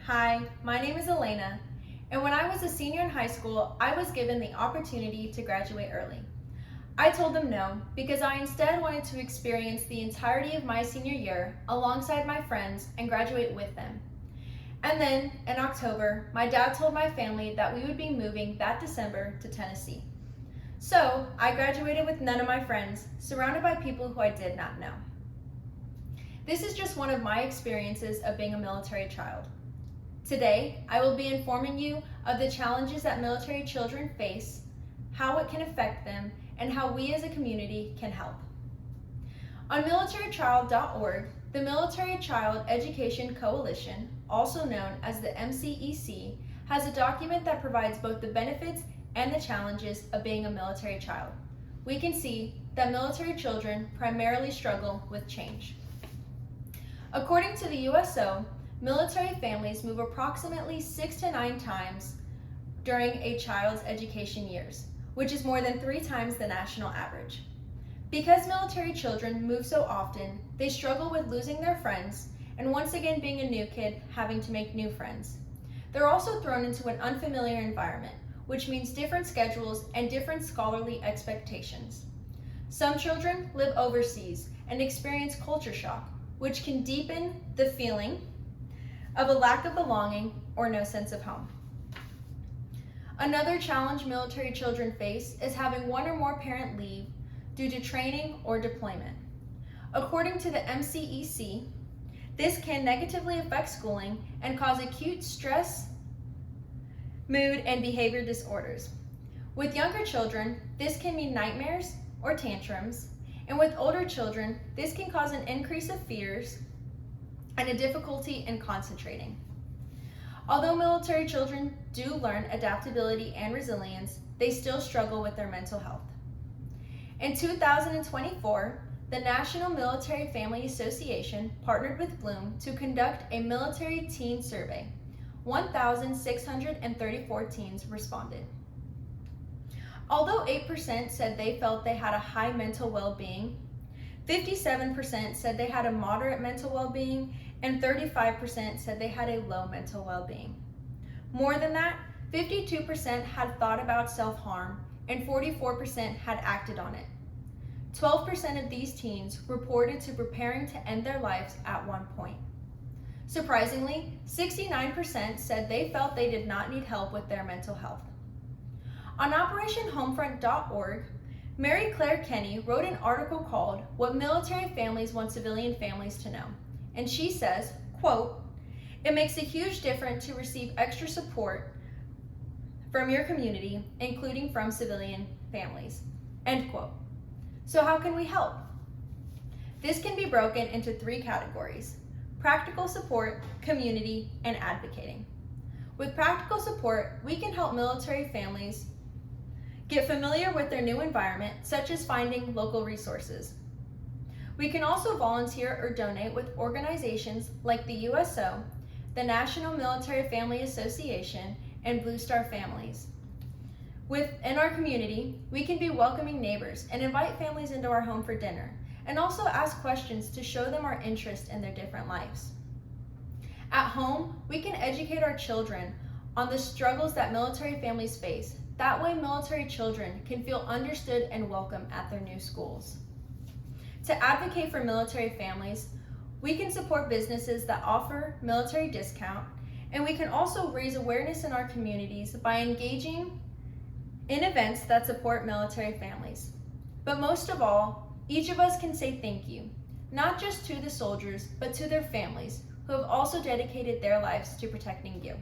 Hi, my name is Elena, and when I was a senior in high school, I was given the opportunity to graduate early. I told them no because I instead wanted to experience the entirety of my senior year alongside my friends and graduate with them. And then, in October, my dad told my family that we would be moving that December to Tennessee. So, I graduated with none of my friends, surrounded by people who I did not know. This is just one of my experiences of being a military child. Today, I will be informing you of the challenges that military children face, how it can affect them, and how we as a community can help. On militarychild.org, the Military Child Education Coalition, also known as the MCEC, has a document that provides both the benefits and the challenges of being a military child. We can see that military children primarily struggle with change. According to the USO, military families move approximately 6 to 9 times during a child's education years, which is more than 3 times the national average. Because military children move so often, they struggle with losing their friends and once again being a new kid, having to make new friends. They're also thrown into an unfamiliar environment, which means different schedules and different scholarly expectations. Some children live overseas and experience culture shock, which can deepen the feeling of a lack of belonging or no sense of home. Another challenge military children face is having one or more parent leave due to training or deployment. According to the MCEC, this can negatively affect schooling and cause acute stress, mood, and behavior disorders. With younger children, this can mean nightmares or tantrums, and with older children, this can cause an increase of fears and a difficulty in concentrating. Although military children do learn adaptability and resilience, they still struggle with their mental health. In 2024, the National Military Family Association partnered with Bloom to conduct a military teen survey. 1,634 teens responded. Although 8% said they felt they had a high mental well-being, 57% said they had a moderate mental well-being, and 35% said they had a low mental well-being. More than that, 52% had thought about self-harm, and 44% had acted on it. 12% of these teens reported to preparing to end their lives at one point. Surprisingly, 69% said they felt they did not need help with their mental health. On OperationHomefront.org, Mary Claire Kenny wrote an article called "What Military Families Want Civilian Families to Know," and she says, quote, "It makes a huge difference to receive extra support from your community, including from civilian families," end quote. So how can we help? This can be broken into 3 categories: practical support, community, and advocating. With practical support, we can help military families get familiar with their new environment, such as finding local resources. We can also volunteer or donate with organizations like the USO, the National Military Family Association, and Blue Star Families. Within our community, we can be welcoming neighbors and invite families into our home for dinner, and also ask questions to show them our interest in their different lives. At home, we can educate our children on the struggles that military families face. That way, military children can feel understood and welcome at their new schools. To advocate for military families, we can support businesses that offer military discount, and we can also raise awareness in our communities by engaging in events that support military families. But most of all, each of us can say thank you, not just to the soldiers, but to their families who have also dedicated their lives to protecting you.